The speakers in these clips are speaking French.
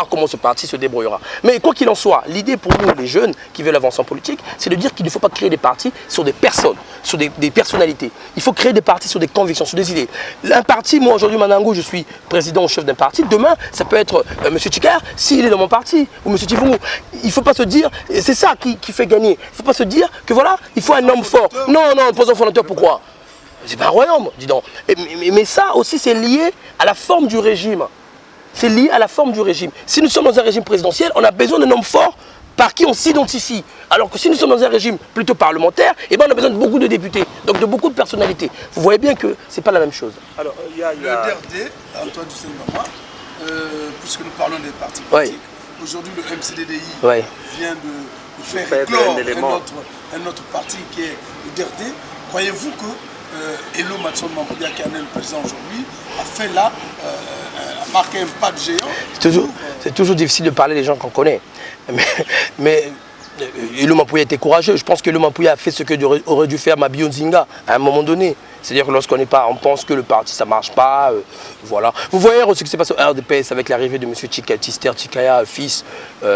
voir comment ce parti se débrouillera. Mais quoi qu'il en soit, l'idée pour nous, les jeunes qui veulent avancer en politique, c'est de dire qu'il ne faut pas créer des partis sur des personnes, sur des personnalités. Il faut créer des partis sur des convictions, sur des idées. Un parti, moi aujourd'hui, Manango, je suis président ou chef d'un parti. Demain, ça peut être M. Tchikar, s'il est dans mon parti, ou M. Tivungu. Il ne faut pas se dire, c'est ça qui fait gagner. Il ne faut pas se dire que voilà, il faut un homme fort. Non, non, président fondateur, pourquoi? C'est pas un royaume, dis donc. Mais ça aussi, c'est lié à la forme du régime. C'est lié à la forme du régime. Si nous sommes dans un régime présidentiel, on a besoin d'un homme fort par qui on s'identifie. Alors que si nous sommes dans un régime plutôt parlementaire, eh ben on a besoin de beaucoup de députés, donc de beaucoup de personnalités. Vous voyez bien que ce n'est pas la même chose. Alors, il y a... Le DRD, Antoine Dussel-Bama, puisque nous parlons des partis politiques, aujourd'hui le MCDDI vient de faire éclore un autre parti qui est le DRD. Croyez-vous que Elo Matson Mampouya, qui est le président aujourd'hui, a fait là, a marqué un pas de géant? C'est toujours difficile de parler des gens qu'on connaît. Mais Elo Mampouya était courageux. Je pense que Elo Mampouya a fait ce que aurait dû faire Mabio Nzinga à un moment donné. C'est-à-dire que lorsqu'on n'est pas, on pense que le parti ça marche pas, voilà. Vous voyez ce qui s'est passé au RDPS avec l'arrivée de M. Tister Tikaya, fils,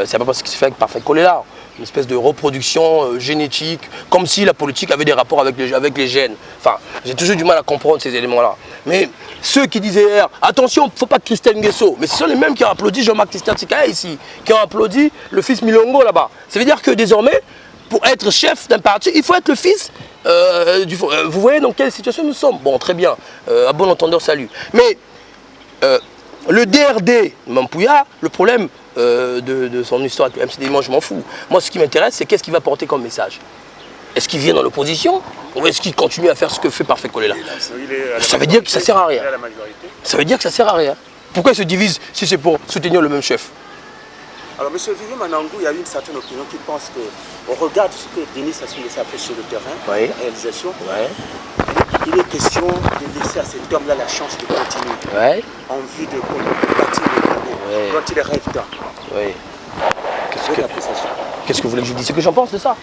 c'est pas ce qui s'est fait avec Parfait Kolela. Une espèce de reproduction génétique, comme si la politique avait des rapports avec les gènes. Enfin, j'ai toujours du mal à comprendre ces éléments-là. Mais ceux qui disaient hier, attention, il ne faut pas que Christelle Nguesso, mais ce sont les mêmes qui ont applaudi Jean-Marc Tister Tikaya ici, qui ont applaudi le fils Milongo là-bas. Ça veut dire que désormais, pour être chef d'un parti, il faut être le fils vous voyez dans quelle situation nous sommes. Bon, très bien, à bon entendeur, salut. Mais le DRD, Mampouya, le problème de son histoire avec le MCD, moi je m'en fous. Moi ce qui m'intéresse, c'est qu'est-ce qu'il va porter comme message. Est-ce qu'il vient dans l'opposition ou est-ce qu'il continue à faire ce que fait Parfait Kolela? Ça veut dire que ça ne sert à rien. Ça veut dire que ça ne sert à rien. Pourquoi il se divise si c'est pour soutenir le même chef? Alors, M. Vivier Manangou, il y a une certaine opinion qui pense qu'on regarde ce que Denis Sassou Nguesso a fait sur le terrain, la réalisation. Il est question de laisser à cet homme-là la chance de continuer en vue de bâtir le Congo dont il rêve tant. Qu'est-ce que vous voulez que je dise? Ce que j'en pense de ça?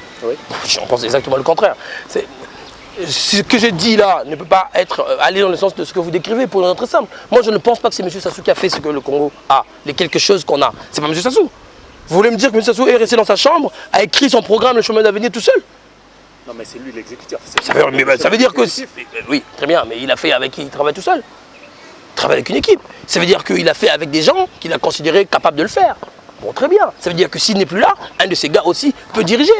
J'en pense exactement le contraire. Ce que j'ai dit là ne peut pas aller dans le sens de ce que vous décrivez pour notre simple. Moi, je ne pense pas que c'est M. Sassou qui a fait ce que le Congo a, les quelque chose qu'on a. C'est pas M. Sassou. Vous voulez me dire que M. Sassou est resté dans sa chambre, a écrit son programme, le chemin d'avenir tout seul? Non, mais c'est lui l'exécutif. Ça veut dire que... Oui, très bien, mais il a fait avec qui? Il travaille tout seul. Il travaille avec une équipe. Ça veut dire qu'il a fait avec des gens qu'il a considérés capables de le faire. Bon, très bien. Ça veut dire que s'il n'est plus là, un de ces gars aussi peut diriger.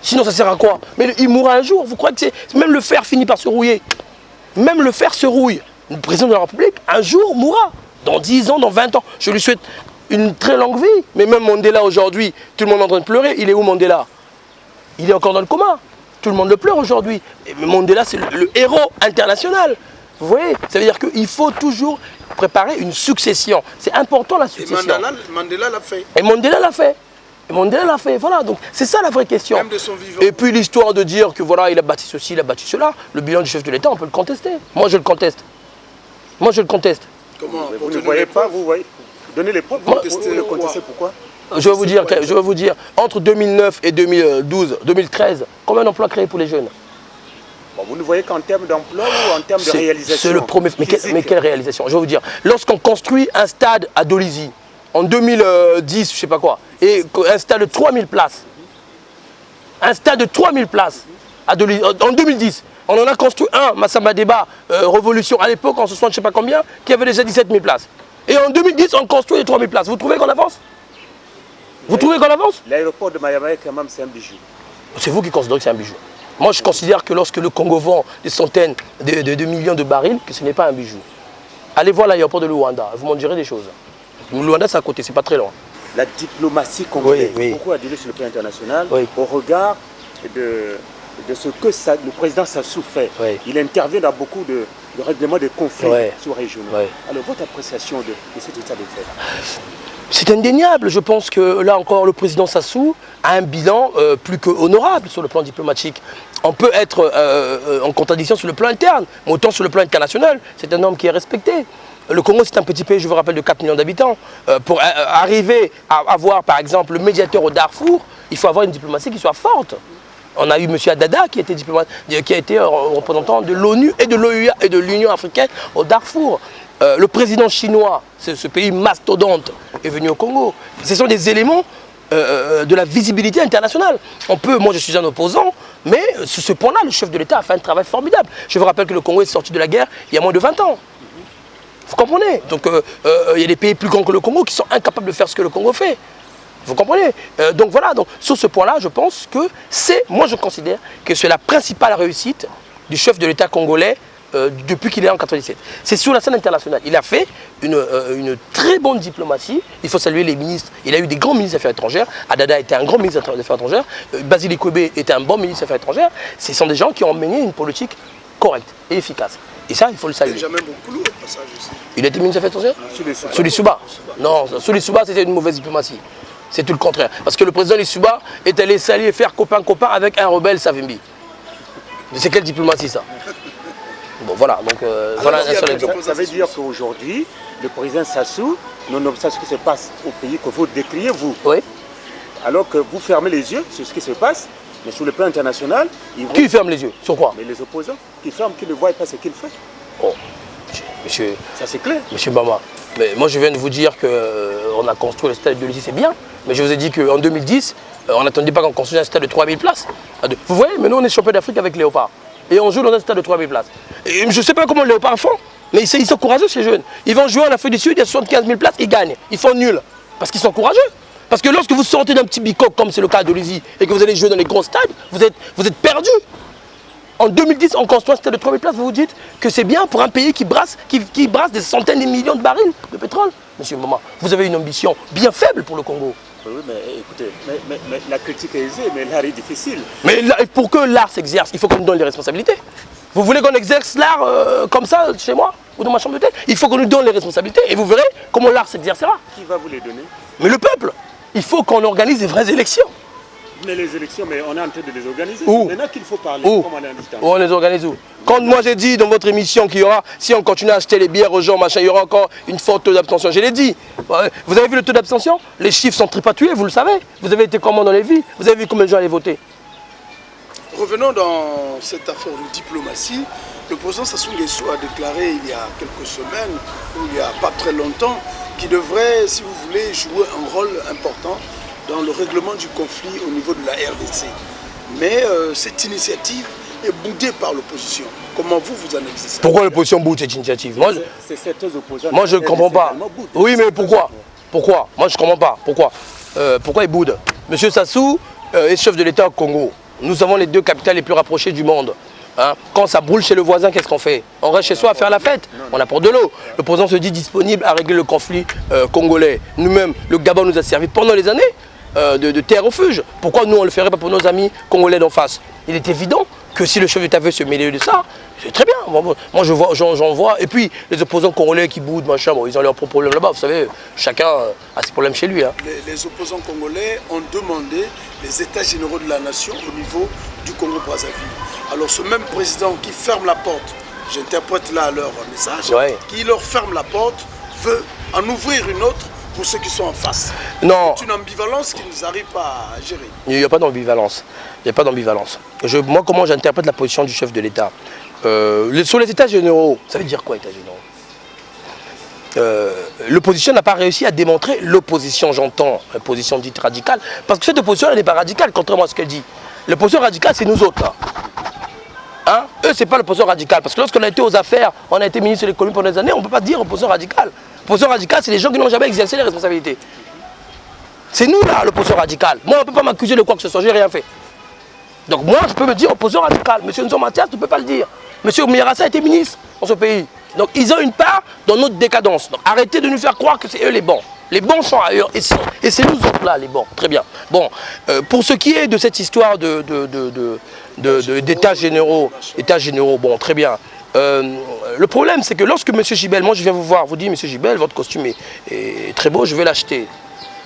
Sinon, ça sert à quoi? Mais il mourra un jour. Vous croyez que c'est... Même le fer finit par se rouiller. Même le fer se rouille. Le président de la République, un jour, mourra. Dans 10 ans, dans 20 ans. Je lui souhaite une très longue vie. Mais même Mandela aujourd'hui, tout le monde est en train de pleurer. Il est où Mandela? Il est encore dans le coma. Tout le monde le pleure aujourd'hui. Mais Mandela, c'est le héros international. Vous voyez? Ça veut dire qu'il faut toujours préparer une succession. C'est important la succession. Et Mandela l'a fait. Et Mandela l'a fait. Et Mandela l'a fait. Voilà, donc c'est ça la vraie question. Même de son vivant. Et puis l'histoire de dire que voilà, il a bâti ceci, il a bâti cela, le bilan du chef de l'État, on peut le contester. Moi, je le conteste. Moi, je le conteste. Comment? Vous ne voyez pas, vous voyez. Donnez les preuves. Vous le contestez pourquoi? Je vais vous dire, entre 2009 et 2013, combien d'emplois créés pour les jeunes? Bon, vous ne voyez qu'en termes d'emploi ou en termes de réalisation? C'est le premier. Mais quelle réalisation? Je vais vous dire, lorsqu'on construit un stade à Dolisie, en 2010, je ne sais pas quoi, et un stade de 3000 places, un stade de 3000 places à Dolisie, en 2010, on en a construit un, Massamba Débat, Révolution, à l'époque, en 60, je ne sais pas combien, qui avait déjà 17 000 places. Et en 2010, on construit les 3000 places. Vous trouvez qu'on avance? Vous trouvez qu'on avance? L'aéroport de Mayamae, quand même, c'est un bijou. C'est vous qui considérez que c'est un bijou. Moi, je considère que lorsque le Congo vend des centaines de millions de barils, que ce n'est pas un bijou. Allez voir l'aéroport de Luanda, vous m'en direz des choses. Luanda, c'est à côté, c'est pas très loin. La diplomatie congolaise, beaucoup a dit sur le plan international, au regard de ce que le président Sassou fait. Il intervient dans beaucoup de règlements de conflits sous-régionaux. Alors, votre appréciation de cet état de fait? C'est indéniable. Je pense que là encore, le président Sassou a un bilan plus qu'honorable sur le plan diplomatique. On peut être en contradiction sur le plan interne, mais autant sur le plan international, c'est un homme qui est respecté. Le Congo, c'est un petit pays, je vous rappelle, de 4 millions d'habitants. Pour arriver à avoir, par exemple, le médiateur au Darfour, il faut avoir une diplomatie qui soit forte. On a eu M. Adada qui était diplomate, qui a été représentant de l'ONU et de l'OUA et de l'Union africaine au Darfour. Le président chinois, c'est ce pays mastodonte, est venu au Congo. Ce sont des éléments de la visibilité internationale. Moi je suis un opposant, mais sur ce point-là, le chef de l'État a fait un travail formidable. Je vous rappelle que le Congo est sorti de la guerre il y a moins de 20 ans. Vous comprenez? Donc il y a des pays plus grands que le Congo qui sont incapables de faire ce que le Congo fait. Vous comprenez? Donc voilà, donc, sur ce point-là, je pense que moi je considère que c'est la principale réussite du chef de l'État congolais depuis qu'il est en 97. C'est sur la scène internationale. Il a fait une très bonne diplomatie. Il faut saluer les ministres. Il a eu des grands ministres des Affaires étrangères. Adada était un grand ministre des Affaires étrangères. Basile Kobe était un bon ministre des Affaires étrangères. Ce sont des gens qui ont mené une politique correcte et efficace. Et ça, il faut le saluer. Benjamin Bokoulou, au passage aussi. Il était ministre des Affaires étrangères? Sous les Souba. Non, sous les Souba, c'était une mauvaise diplomatie. C'est tout le contraire. Parce que le président Lissouba est allé s'allier et faire copain-copain avec un rebelle Savimbi. C'est quelle diplomatie ça? Bon voilà, donc voilà un seul exemple. Ça veut dire qu'aujourd'hui, le président Sassou, nonobstant ce qui se passe au pays que vous décriez, vous, oui. Alors que vous fermez les yeux sur ce qui se passe, mais sur le plan international... Qui ferme les yeux? Sur quoi? Mais les opposants, qui ferment, qui ne voient pas ce qu'il fait. Oh, monsieur... Ça c'est clair. Monsieur Bama, mais moi je viens de vous dire qu'on a construit le stade de l'Élysée, c'est bien. Mais je vous ai dit qu'en 2010, on n'attendait pas qu'on construise un stade de 3000 places. Vous voyez, maintenant on est champion d'Afrique avec Léopard. Et on joue dans un stade de 3000 places. Et je ne sais pas comment les Léopards font, mais ils sont courageux ces jeunes. Ils vont jouer en Afrique du Sud, il y a 75 000 places, ils gagnent. Ils font nul. Parce qu'ils sont courageux. Parce que lorsque vous sortez d'un petit bicoque, comme c'est le cas de l'Élysée, et que vous allez jouer dans les grands stades, vous êtes perdus. En 2010, on construit un stade de 3000 places, vous vous dites que c'est bien pour un pays qui brasse des centaines de millions de barils de pétrole. Monsieur Maman, vous avez une ambition bien faible pour le Congo. Oui, mais écoutez, mais la critique est aisée, mais l'art est difficile. Mais là, pour que l'art s'exerce, il faut qu'on nous donne les responsabilités. Vous voulez qu'on exerce l'art comme ça chez moi ou dans ma chambre d'hôtel? Il faut qu'on nous donne les responsabilités et vous verrez comment l'art s'exercera. Qui va vous les donner? Mais le peuple. Il faut qu'on organise des vraies élections. Mais les élections, mais on est en train de les organiser. Où? Maintenant qu'il faut parler. Où? On les organise où? Quand moi j'ai dit dans votre émission qu'il y aura, si on continue à acheter les bières aux gens, machin, il y aura encore une forte taux d'abstention. Je l'ai dit. Vous avez vu le taux d'abstention? Les chiffres sont tripatouillés, vous le savez. Vous avez été comment dans les villes? Vous avez vu combien de gens allaient voter? Revenons dans cette affaire de diplomatie. Le président Sassou Nguesso a déclaré il y a quelques semaines, ou il n'y a pas très longtemps, qu'il devrait, si vous voulez, jouer un rôle important dans le règlement du conflit au niveau de la RDC. Mais cette initiative est boudée par l'opposition. Comment vous en existez? Pourquoi l'opposition boude cette initiative? Moi, je ne comprends pas. Oui, mais pourquoi? Pourquoi? Moi, je ne comprends pas. Pourquoi? Pourquoi il boude? Monsieur Sassou est chef de l'État au Congo. Nous avons les deux capitales les plus rapprochées du monde. Hein? Quand ça brûle chez le voisin, qu'est-ce qu'on fait? On reste chez soi à faire la fête. On apporte de l'eau. Le président se dit disponible à régler le conflit congolais. Nous-mêmes, le Gabon nous a servi pendant les années de terre refuge. Pourquoi nous, on ne le ferait pas pour nos amis congolais d'en face? Il est évident que si le chef d'État veut se mêler de ça, c'est très bien. Moi, j'en vois. Et puis, les opposants congolais qui boudent, machin, bon, ils ont leurs propres problèmes là-bas. Vous savez, chacun a ses problèmes chez lui. Hein. Les opposants congolais ont demandé les états généraux de la nation au niveau du Congo-Brazzaville. Alors, ce même président qui ferme la porte, j'interprète là leur message, ouais, qui leur ferme la porte, veut en ouvrir une autre pour ceux qui sont en face. Non. C'est une ambivalence qui ne nous arrive pas à gérer. Il n'y a pas d'ambivalence. Il n'y a pas d'ambivalence. Moi, comment j'interprète la position du chef de l'État? Sur les états généraux, ça veut dire quoi, états généraux? L'opposition n'a pas réussi à démontrer l'opposition, j'entends, la position dite radicale, parce que cette opposition, elle n'est pas radicale, contrairement à ce qu'elle dit. L'opposition radicale, c'est nous autres, là. Hein? Eux, c'est pas l'opposition radicale, parce que lorsqu'on a été aux affaires, on a été ministre de l'économie pendant des années, on ne peut pas dire opposition radicale. L'opposition radicale, c'est les gens qui n'ont jamais exercé les responsabilités. C'est nous, là, l'opposition radicale. Moi, on ne peut pas m'accuser de quoi que ce soit, j'ai rien fait. Donc moi, je peux me dire opposition radicale. Monsieur Nzo Mathias, tu ne peux pas le dire. Monsieur Miyarassa a été ministre dans ce pays. Donc ils ont une part dans notre décadence. Donc arrêtez de nous faire croire que c'est eux les bons. Les bons sont ailleurs et c'est nous autres là les bons. Très bien. Bon, pour ce qui est de cette histoire d'états généraux, bon, très bien. Le problème, c'est que lorsque M. Gibel, moi je viens vous voir, vous dites, M. Gibel, votre costume est très beau, je vais l'acheter.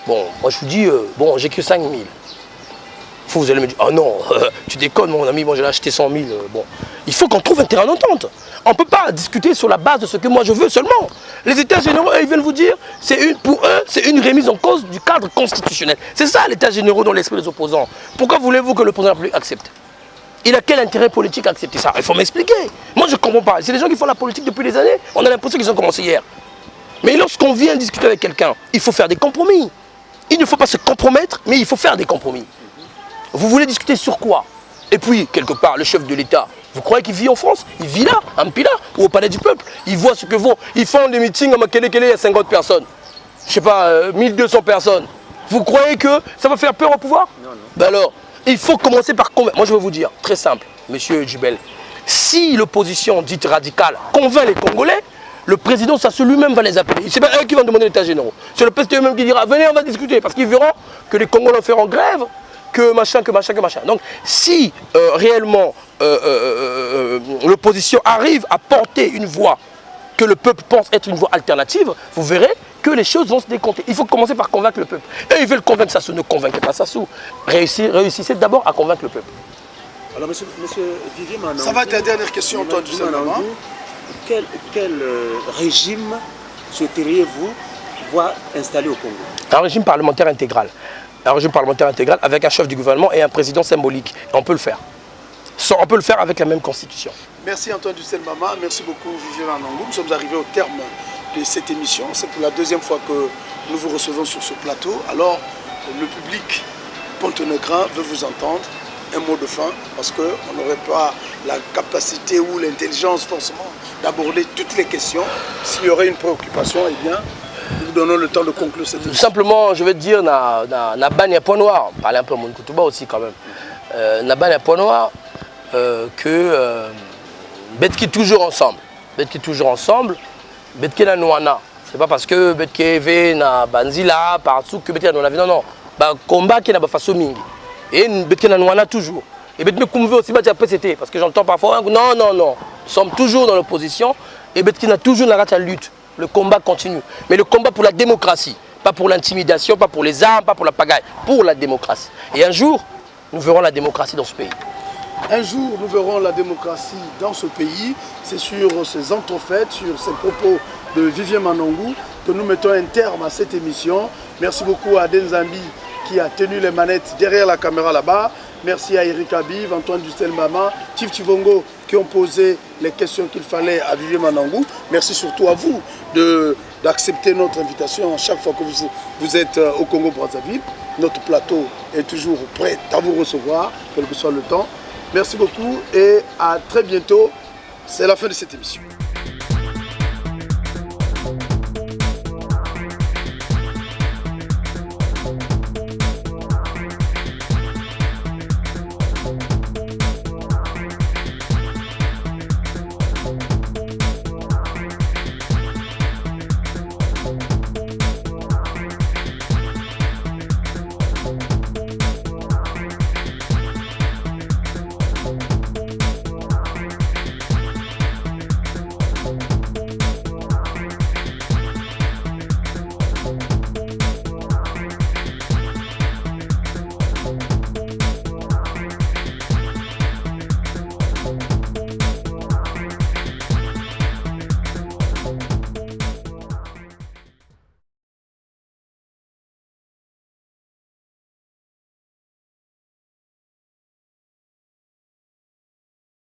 Bon, moi je vous dis, bon, j'ai que 5 000. Vous allez me dire, ah non, tu déconnes mon ami, moi je l'ai acheté 100 000. Bon, il faut qu'on trouve un terrain d'entente. On ne peut pas discuter sur la base de ce que moi je veux seulement. Les États généraux, ils viennent vous dire, pour eux, c'est une remise en cause du cadre constitutionnel. C'est ça l'État généraux dans l'esprit des opposants. Pourquoi voulez-vous que le président de la République accepte? Il a quel intérêt politique à accepter ça? Il faut m'expliquer. Moi je ne comprends pas. C'est les gens qui font la politique depuis des années. On a l'impression qu'ils ont commencé hier. Mais lorsqu'on vient discuter avec quelqu'un, il faut faire des compromis. Il ne faut pas se compromettre, mais il faut faire des compromis. Vous voulez discuter sur quoi? Et puis, quelque part, le chef de l'État, vous croyez qu'il vit en France? Il vit là, à Mpila, ou au Palais du Peuple. Il voit ce que vont. Ils font des meetings à Makele, il y a 50 personnes. Je sais pas, 1200 personnes. Vous croyez que ça va faire peur au pouvoir? Non, non. Ben alors, il faut commencer par convaincre. Moi, je vais vous dire, très simple, monsieur Djibel. Si l'opposition dite radicale convainc les Congolais, le président Sassou lui-même va les appeler. Ce n'est pas eux qui vont demander l'état général. C'est le PST eux-mêmes qui dira, venez, on va discuter. Parce qu'ils verront que les Congolais feront grève, que machin, que machin, que machin. Donc, si réellement l'opposition arrive à porter une voix que le peuple pense être une voie alternative, vous verrez que les choses vont se décompter. Il faut commencer par convaincre le peuple. Et ils veulent convaincre Sassou, ne convainquez pas Sassou. Réussissez d'abord à convaincre le peuple. Alors, monsieur Vivier Manangou, ça va être la dernière question, Antoine Dussel-Mama. Quel régime souhaiteriez-vous voir installé au Congo? Un régime parlementaire intégral. Un régime parlementaire intégral avec un chef du gouvernement et un président symbolique. Et on peut le faire. On peut le faire avec la même constitution. Merci Antoine Dussel-Mama, merci beaucoup Vivier Manangou. Nous sommes arrivés au terme de cette émission. C'est pour la deuxième fois que nous vous recevons sur ce plateau. Alors, le public pontonegrin veut vous entendre. Un mot de fin, parce qu'on n'aurait pas la capacité ou l'intelligence forcément d'aborder toutes les questions. S'il y aurait une préoccupation, eh bien, nous vous donnons le temps de conclure cette émission. Tout simplement, je vais te dire, na ban ya point noir, parler un peu mon Kutuba aussi quand même, na ban ya point noir, que Betki toujours ensemble, Betki toujours ensemble, Betki na Nouana. C'est pas parce que Betki ve na Banzila, partout que Betki na Nouana, non, non, bah combat qui n'a pas façon mingi. Et Betki na Nouana toujours. Et Betki Koumve aussi, bah c'était parce que j'entends parfois, non, non, non, nous sommes toujours dans l'opposition et Betki na toujours la lutte. Le combat continue. Mais le combat pour la démocratie, pas pour l'intimidation, pas pour les armes, pas pour la pagaille, pour la démocratie. Et un jour, nous verrons la démocratie dans ce pays. Un jour, nous verrons la démocratie dans ce pays. C'est sur ces entrefaites, sur ces propos de Vivier Manangou que nous mettons un terme à cette émission. Merci beaucoup à Aden Zambi qui a tenu les manettes derrière la caméra là-bas. Merci à Eric Abiv, Antoine Dussel-Mama, Tif Tivongo qui ont posé les questions qu'il fallait à Vivier Manangou. Merci surtout à vous d'accepter notre invitation à chaque fois que vous êtes au Congo-Brazzaville. Notre plateau est toujours prêt à vous recevoir, quel que soit le temps. Merci beaucoup et à très bientôt. C'est la fin de cette émission.